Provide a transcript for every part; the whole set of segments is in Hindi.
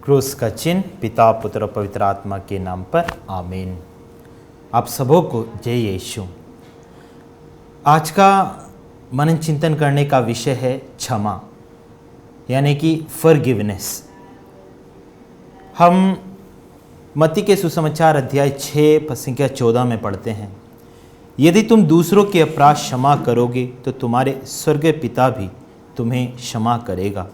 क्रूस का चिन्ह पिता पुत्र और पवित्र आत्मा के नाम पर आमीन। आप सबों को जय यीशु। आज का मनन चिंतन करने का विषय है क्षमा, यानी कि फॉरगिवनेस। हम मत्ती के सुसमाचार अध्याय 6 संख्या 14 में पढ़ते हैं, यदि तुम दूसरों के अपराध क्षमा करोगे तो तुम्हारे स्वर्गीय पिता भी तुम्हें क्षमा करेगा,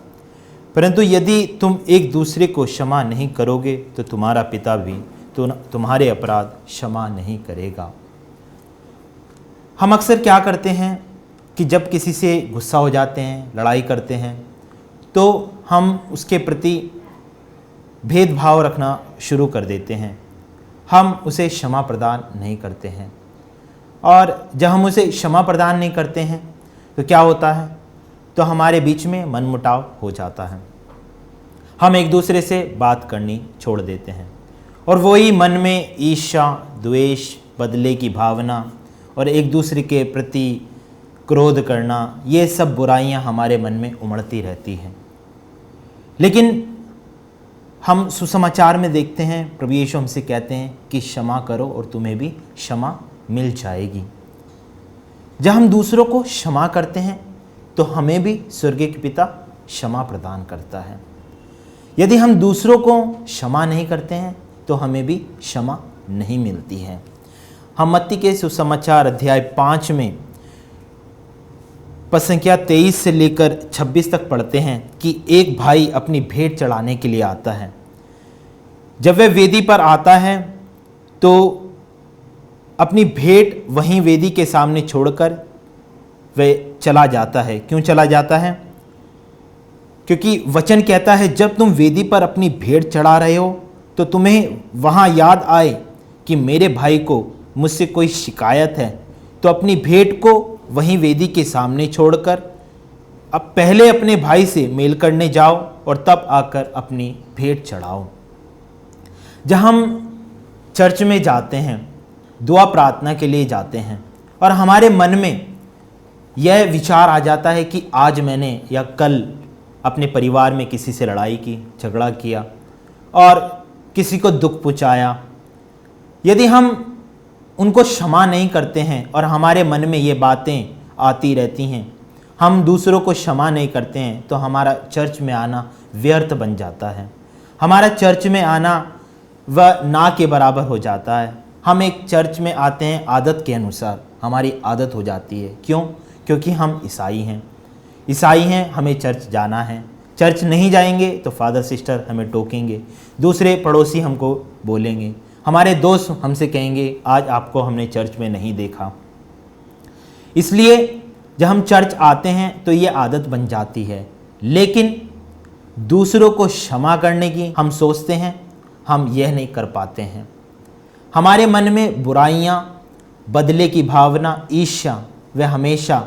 परंतु यदि तुम एक दूसरे को क्षमा नहीं करोगे तो तुम्हारा पिता भी तुम्हारे अपराध क्षमा नहीं करेगा। हम अक्सर क्या करते हैं कि जब किसी से गुस्सा हो जाते हैं, लड़ाई करते हैं, तो हम उसके प्रति भेदभाव रखना शुरू कर देते हैं। हम उसे क्षमा प्रदान नहीं करते हैं, और जब हम उसे क्षमा प्रदान नहीं करते हैं तो क्या होता है, तो हमारे बीच में मनमुटाव हो जाता है। हम एक दूसरे से बात करनी छोड़ देते हैं, और वही मन में ईर्ष्या, द्वेष, बदले की भावना और एक दूसरे के प्रति क्रोध करना, ये सब बुराइयां हमारे मन में उमड़ती रहती हैं। लेकिन हम सुसमाचार में देखते हैं, प्रभु यीशु हमसे कहते हैं कि क्षमा करो और तुम्हें भी क्षमा मिल जाएगी। जब हम दूसरों को क्षमा करते हैं तो हमें भी स्वर्गीय पिता क्षमा प्रदान करता है। यदि हम दूसरों को क्षमा नहीं करते हैं तो हमें भी क्षमा नहीं मिलती है। हम मत्ती के सुसमाचार अध्याय 5 में पद संख्या 23 से लेकर 26 तक पढ़ते हैं कि एक भाई अपनी भेंट चढ़ाने के लिए आता है। जब वह वेदी पर आता है तो अपनी भेंट वहीं वेदी के सामने छोड़कर वह चला जाता है। क्यों चला जाता है? क्योंकि वचन कहता है, जब तुम वेदी पर अपनी भेंट चढ़ा रहे हो तो तुम्हें वहाँ याद आए कि मेरे भाई को मुझसे कोई शिकायत है, तो अपनी भेंट को वहीं वेदी के सामने छोड़कर अब पहले अपने भाई से मेल करने जाओ और तब आकर अपनी भेंट चढ़ाओ। जब हम चर्च में जाते हैं, दुआ प्रार्थना के लिए जाते हैं, और हमारे मन में यह विचार आ जाता है कि आज मैंने या कल अपने परिवार में किसी से लड़ाई की, झगड़ा किया और किसी को दुख पहुंचाया। यदि हम उनको क्षमा नहीं करते हैं और हमारे मन में ये बातें आती रहती हैं, हम दूसरों को क्षमा नहीं करते हैं, तो हमारा चर्च में आना व्यर्थ बन जाता है। हमारा चर्च में आना वह ना के बराबर हो जाता है। हम एक चर्च में आते हैं आदत के अनुसार, हमारी आदत हो जाती है। क्यों? क्योंकि हम ईसाई हैं, हमें चर्च जाना है। चर्च नहीं जाएंगे तो फादर सिस्टर हमें टोकेंगे, दूसरे पड़ोसी हमको बोलेंगे, हमारे दोस्त हमसे कहेंगे आज आपको हमने चर्च में नहीं देखा। इसलिए जब हम चर्च आते हैं तो ये आदत बन जाती है, लेकिन दूसरों को क्षमा करने की हम सोचते हैं, हम यह नहीं कर पाते हैं। हमारे मन में बुराइयां, बदले की भावना, ईर्ष्या वह हमेशा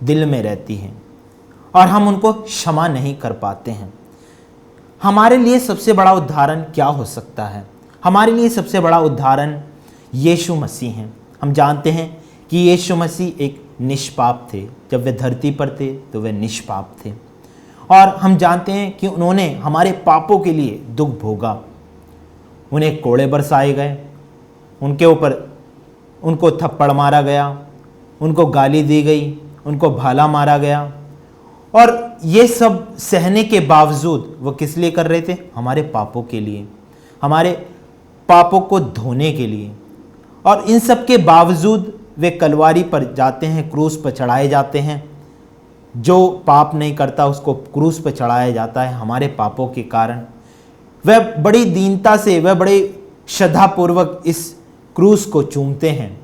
दिल में रहती हैं और हम उनको क्षमा नहीं कर पाते हैं। हमारे लिए सबसे बड़ा उदाहरण क्या हो सकता है? हमारे लिए सबसे बड़ा उदाहरण यीशु मसीह हैं। हम जानते हैं कि यीशु मसीह एक निष्पाप थे। जब वे धरती पर थे तो वे निष्पाप थे, और हम जानते हैं कि उन्होंने हमारे पापों के लिए दुख भोगा। उन्हें कोड़े बरसाए गए, उनके ऊपर उनको थप्पड़ मारा गया, उनको गाली दी गई, उनको भाला मारा गया, और ये सब सहने के बावजूद वो किस लिए कर रहे थे? हमारे पापों के लिए, हमारे पापों को धोने के लिए। और इन सब के बावजूद वे कलवारी पर जाते हैं, क्रूस पर चढ़ाए जाते हैं। जो पाप नहीं करता उसको क्रूस पर चढ़ाया जाता है हमारे पापों के कारण। वह बड़ी दीनता से, वह बड़े श्रद्धापूर्वक इस क्रूस को चूमते हैं।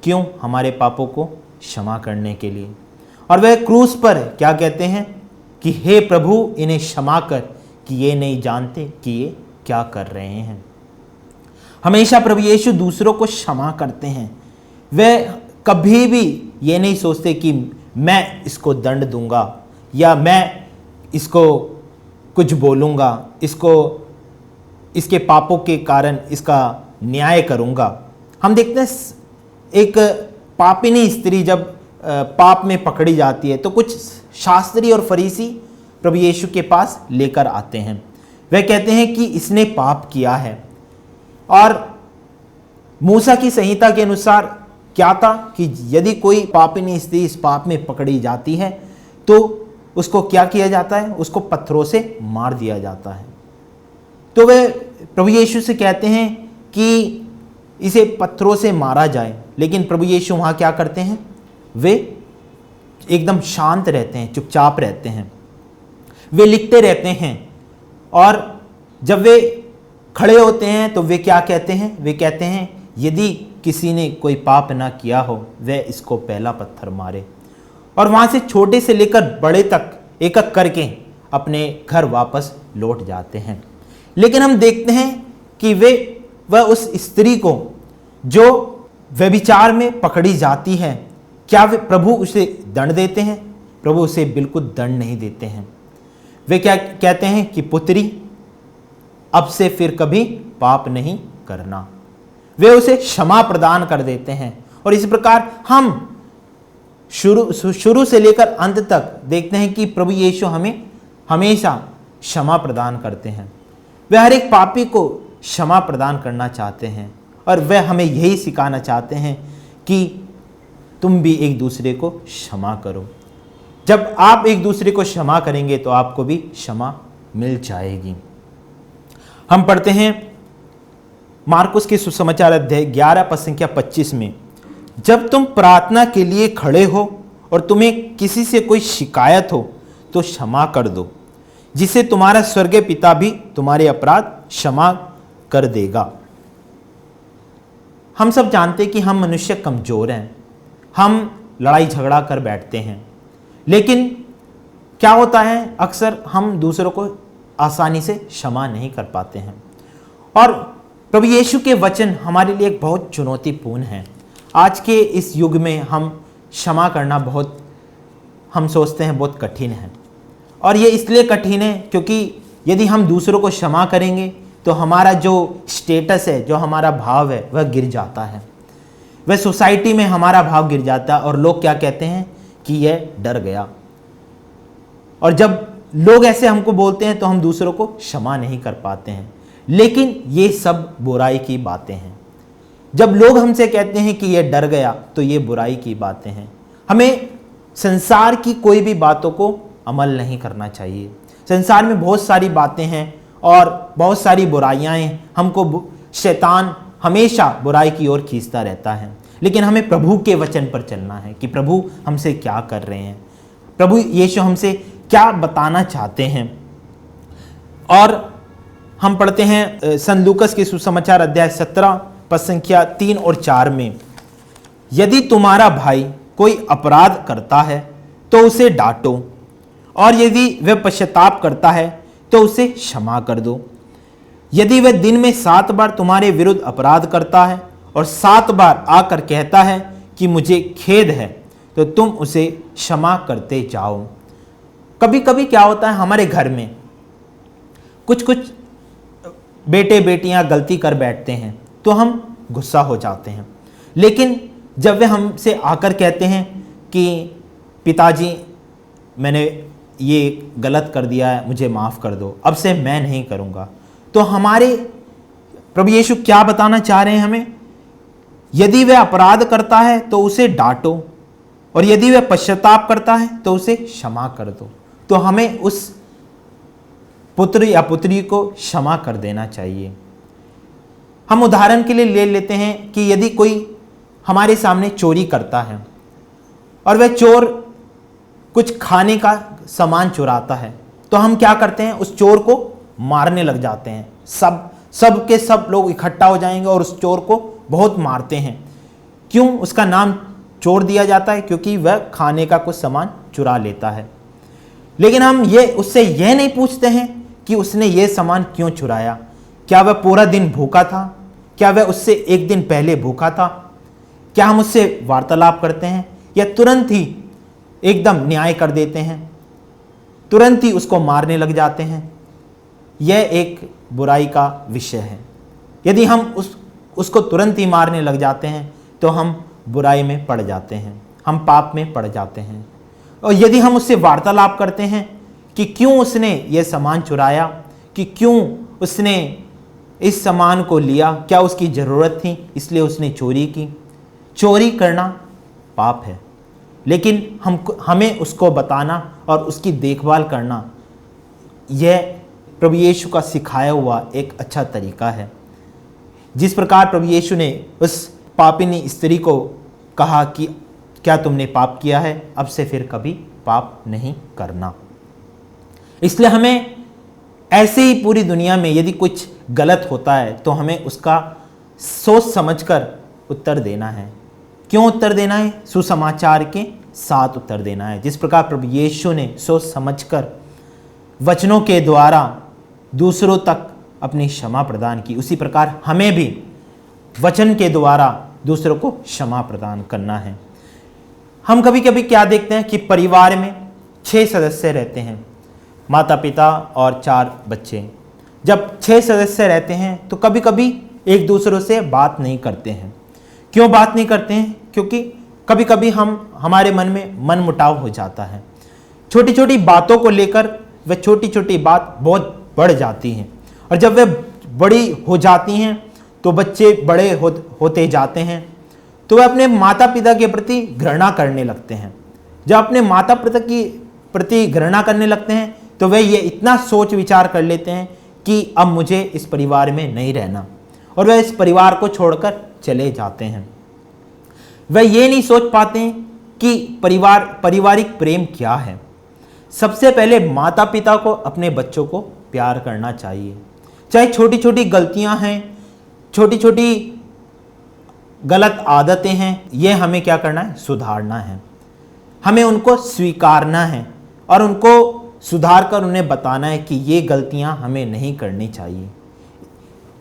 क्यों? हमारे पापों को क्षमा करने के लिए। और वह क्रूस पर क्या कहते हैं कि हे प्रभु, इन्हें क्षमा कर कि ये नहीं जानते कि ये क्या कर रहे हैं। हमेशा प्रभु यीशु दूसरों को क्षमा करते हैं। वह कभी भी ये नहीं सोचते कि मैं इसको दंड दूंगा या मैं इसको कुछ बोलूँगा, इसके पापों के कारण इसका न्याय करूँगा। हम देखते हैं एक पापिनी स्त्री जब पाप में पकड़ी जाती है तो कुछ शास्त्री और फरीसी प्रभु यीशु के पास लेकर आते हैं। वह कहते हैं कि इसने पाप किया है। और मूसा की संहिता के अनुसार क्या था कि यदि कोई पापिनी स्त्री इस पाप में पकड़ी जाती है तो उसको क्या किया जाता है, उसको पत्थरों से मार दिया जाता है। तो वे प्रभु यीशु से कहते हैं कि इसे पत्थरों से मारा जाए, लेकिन प्रभु यीशु वहाँ क्या करते हैं, वे एकदम शांत रहते हैं, चुपचाप रहते हैं, वे लिखते रहते हैं। और जब वे खड़े होते हैं तो वे क्या कहते हैं, वे कहते हैं यदि किसी ने कोई पाप ना किया हो वह इसको पहला पत्थर मारे। और वहाँ से छोटे से लेकर बड़े तक एक एक करके अपने घर वापस लौट जाते हैं। लेकिन हम देखते हैं कि वह उस स्त्री को जो व्यभिचार में पकड़ी जाती है, क्या वे प्रभु उसे दंड देते हैं? प्रभु उसे बिल्कुल दंड नहीं देते हैं। वे क्या कहते हैं कि पुत्री अब से फिर कभी पाप नहीं करना। वे उसे क्षमा प्रदान कर देते हैं। और इस प्रकार हम शुरू से लेकर अंत तक देखते हैं कि प्रभु यीशु हमें हमेशा क्षमा प्रदान करते हैं। वे हर एक पापी को क्षमा प्रदान करना चाहते हैं और वे हमें यही सिखाना चाहते हैं कि तुम भी एक दूसरे को क्षमा करो। जब आप एक दूसरे को क्षमा करेंगे तो आपको भी क्षमा मिल जाएगी। हम पढ़ते हैं मार्कुस के सुसमाचार अध्याय 11 पद संख्या 25 में, जब तुम प्रार्थना के लिए खड़े हो और तुम्हें किसी से कोई शिकायत हो तो क्षमा कर दो, जिससे तुम्हारा स्वर्गीय पिता भी तुम्हारे अपराध क्षमा कर देगा। हम सब जानते हैं कि हम मनुष्य कमजोर हैं, हम लड़ाई झगड़ा कर बैठते हैं, लेकिन क्या होता है अक्सर हम दूसरों को आसानी से क्षमा नहीं कर पाते हैं। और प्रभु यीशु के वचन हमारे लिए एक बहुत चुनौतीपूर्ण है। आज के इस युग में हम क्षमा करना बहुत, हम सोचते हैं बहुत कठिन है। और ये इसलिए कठिन है क्योंकि यदि हम दूसरों को क्षमा करेंगे तो हमारा जो स्टेटस है, जो हमारा भाव है वह गिर जाता है, वह सोसाइटी में हमारा भाव गिर जाता है और लोग क्या कहते हैं कि यह डर गया। और जब लोग ऐसे हमको बोलते हैं तो हम दूसरों को क्षमा नहीं कर पाते हैं। लेकिन ये सब बुराई की बातें हैं। जब लोग हमसे कहते हैं कि ये डर गया तो ये बुराई की बातें हैं। हमें संसार की कोई भी बातों को अमल नहीं करना चाहिए। संसार में बहुत सारी बातें हैं और बहुत सारी बुराइयां हैं। हमको शैतान हमेशा बुराई की ओर खींचता रहता है, लेकिन हमें प्रभु के वचन पर चलना है कि प्रभु हमसे क्या कर रहे हैं, प्रभु यीशु हमसे क्या बताना चाहते हैं। और हम पढ़ते हैं संत लूकस के सुसमाचार अध्याय 17 पद संख्या 3 और 4 में, यदि तुम्हारा भाई कोई अपराध करता है तो उसे डांटो, और यदि वह पश्चाताप करता है तो उसे क्षमा कर दो। यदि वह दिन में 7 बार तुम्हारे विरुद्ध अपराध करता है और 7 बार आकर कहता है कि मुझे खेद है, तो तुम उसे क्षमा करते जाओ। कभी कभी क्या होता है हमारे घर में कुछ बेटे बेटियां गलती कर बैठते हैं तो हम गुस्सा हो जाते हैं, लेकिन जब वे हमसे आकर कहते हैं कि पिताजी मैंने ये गलत कर दिया है, मुझे माफ़ कर दो, अब से मैं नहीं करूँगा, तो हमारे प्रभु यीशु क्या बताना चाह रहे हैं हमें? यदि वह अपराध करता है तो उसे डांटो, और यदि वह पश्चाताप करता है तो उसे क्षमा कर दो। तो हमें उस पुत्र या पुत्री को क्षमा कर देना चाहिए। हम उदाहरण के लिए ले लेते हैं कि यदि कोई हमारे सामने चोरी करता है और वह चोर कुछ खाने का सामान चुराता है, तो हम क्या करते हैं, उस चोर को मारने लग जाते हैं। सब के सब लोग इकट्ठा हो जाएंगे और उस चोर को बहुत मारते हैं। क्यों उसका नाम चोर दिया जाता है? क्योंकि वह खाने का कुछ सामान चुरा लेता है। लेकिन हम उससे यह नहीं पूछते हैं कि उसने ये सामान क्यों चुराया। क्या वह पूरा दिन भूखा था? क्या वह उससे एक दिन पहले भूखा था? क्या हम उससे वार्तालाप करते हैं या तुरंत ही एकदम न्याय कर देते हैं, तुरंत ही उसको मारने लग जाते हैं? यह एक बुराई का विषय है। यदि हम उसको तुरंत ही मारने लग जाते हैं तो हम बुराई में पड़ जाते हैं, हम पाप में पड़ जाते हैं। और यदि हम उससे वार्तालाप करते हैं कि क्यों उसने ये सामान चुराया, कि क्यों उसने इस सामान को लिया, क्या उसकी ज़रूरत थी इसलिए उसने चोरी की। चोरी करना पाप है, लेकिन हमें उसको बताना और उसकी देखभाल करना, यह प्रभु यीशु का सिखाया हुआ एक अच्छा तरीका है। जिस प्रकार प्रभु यीशु ने उस पापिनी स्त्री को कहा कि क्या तुमने पाप किया है, अब से फिर कभी पाप नहीं करना। इसलिए हमें ऐसे ही पूरी दुनिया में यदि कुछ गलत होता है तो हमें उसका सोच समझकर उत्तर देना है। क्यों उत्तर देना है? सुसमाचार के साथ उत्तर देना है। जिस प्रकार प्रभु यीशु ने सोच समझकर वचनों के द्वारा दूसरों तक अपनी क्षमा प्रदान की, उसी प्रकार हमें भी वचन के द्वारा दूसरों को क्षमा प्रदान करना है। हम कभी कभी क्या देखते हैं कि परिवार में 6 सदस्य रहते हैं, माता पिता और 4 बच्चे। जब 6 सदस्य रहते हैं तो कभी कभी एक दूसरों से बात नहीं करते हैं। क्यों बात नहीं करते हैं? क्योंकि कभी कभी हमारे मन में मन मुटाव हो जाता है। छोटी छोटी बातों को लेकर वह छोटी छोटी बात बहुत बढ़ जाती हैं, और जब वे बड़ी हो जाती हैं तो बच्चे बड़े होते जाते हैं तो वे अपने माता पिता के प्रति घृणा करने लगते हैं। जब अपने माता पिता की प्रति घृणा करने लगते हैं तो वे ये इतना सोच विचार कर लेते हैं कि अब मुझे इस परिवार में नहीं रहना, और वे इस परिवार को छोड़कर चले जाते हैं। वे ये नहीं सोच पाते हैं कि पारिवारिक प्रेम क्या है। सबसे पहले माता पिता को अपने बच्चों को प्यार करना चाहिए। चाहे छोटी छोटी गलतियां हैं, छोटी छोटी गलत आदतें हैं, ये हमें क्या करना है? सुधारना है। हमें उनको स्वीकारना है और उनको सुधार कर उन्हें बताना है कि ये गलतियां हमें नहीं करनी चाहिए।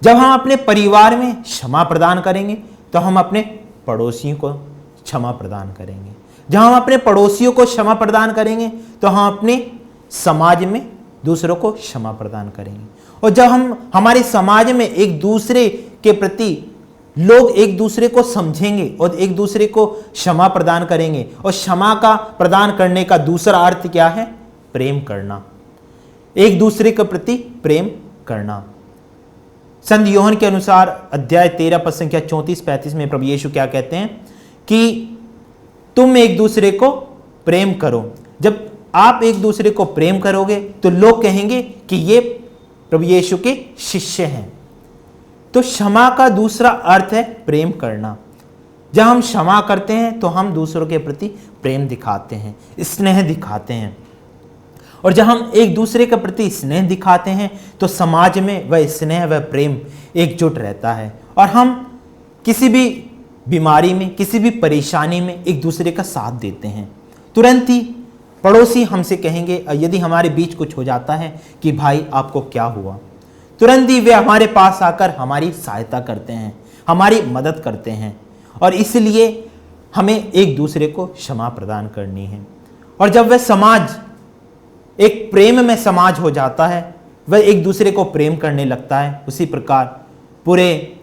जब हम अपने परिवार में क्षमा प्रदान करेंगे तो हम अपने पड़ोसियों को क्षमा प्रदान करेंगे। जब हम अपने पड़ोसियों को क्षमा प्रदान करेंगे तो हम अपने समाज में दूसरों को क्षमा प्रदान करेंगे। और जब हमारे समाज में एक दूसरे के प्रति लोग एक दूसरे को समझेंगे और एक दूसरे को क्षमा प्रदान करेंगे, और क्षमा का प्रदान करने का दूसरा अर्थ क्या है? प्रेम करना, एक दूसरे के प्रति प्रेम करना। संत यूहन्ना के अनुसार अध्याय 13 पद संख्या 34-35 में प्रभु यीशु क्या कहते हैं कि तुम एक दूसरे को प्रेम करो। जब आप एक दूसरे को प्रेम करोगे तो लोग कहेंगे कि ये प्रभु यीशु के शिष्य हैं। तो क्षमा का दूसरा अर्थ है प्रेम करना। जब हम क्षमा करते हैं तो हम दूसरों के प्रति प्रेम दिखाते हैं, स्नेह दिखाते हैं। और जब हम एक दूसरे के प्रति स्नेह दिखाते हैं तो समाज में वह स्नेह वह प्रेम एकजुट रहता है, और हम किसी भी बीमारी में, किसी भी परेशानी में एक दूसरे का साथ देते हैं। तुरंत ही पड़ोसी हमसे कहेंगे, यदि हमारे बीच कुछ हो जाता है कि भाई आपको क्या हुआ, तुरंत ही वे हमारे पास आकर हमारी सहायता करते हैं, हमारी मदद करते हैं। और इसलिए हमें एक दूसरे को क्षमा प्रदान करनी है। और जब वह समाज एक प्रेम में समाज हो जाता है, वह एक दूसरे को प्रेम करने लगता है, उसी प्रकार पूरे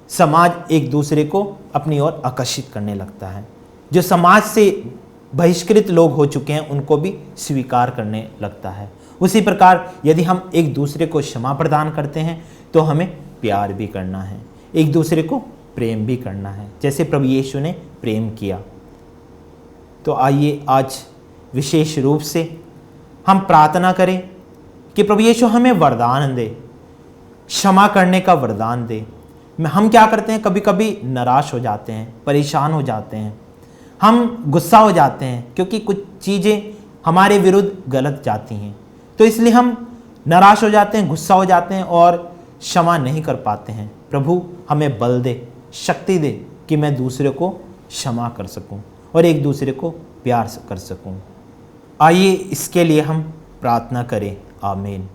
समाज एक दूसरे को अपनी ओर आकर्षित करने लगता है। जो समाज से बहिष्कृत लोग हो चुके हैं उनको भी स्वीकार करने लगता है। उसी प्रकार यदि हम एक दूसरे को क्षमा प्रदान करते हैं तो हमें प्यार भी करना है, एक दूसरे को प्रेम भी करना है, जैसे प्रभु यीशु ने प्रेम किया। तो आइए आज विशेष रूप से हम प्रार्थना करें कि प्रभु यीशु हमें वरदान दे, क्षमा करने का वरदान दे। हम क्या करते हैं, कभी कभी निराश हो जाते हैं, परेशान हो जाते हैं, हम गुस्सा हो जाते हैं क्योंकि कुछ चीज़ें हमारे विरुद्ध गलत जाती हैं। तो इसलिए हम निराश हो जाते हैं, गुस्सा हो जाते हैं और क्षमा नहीं कर पाते हैं। प्रभु हमें बल दे, शक्ति दे कि मैं दूसरे को क्षमा कर सकूं और एक दूसरे को प्यार कर सकूं। आइए इसके लिए हम प्रार्थना करें। आमीन।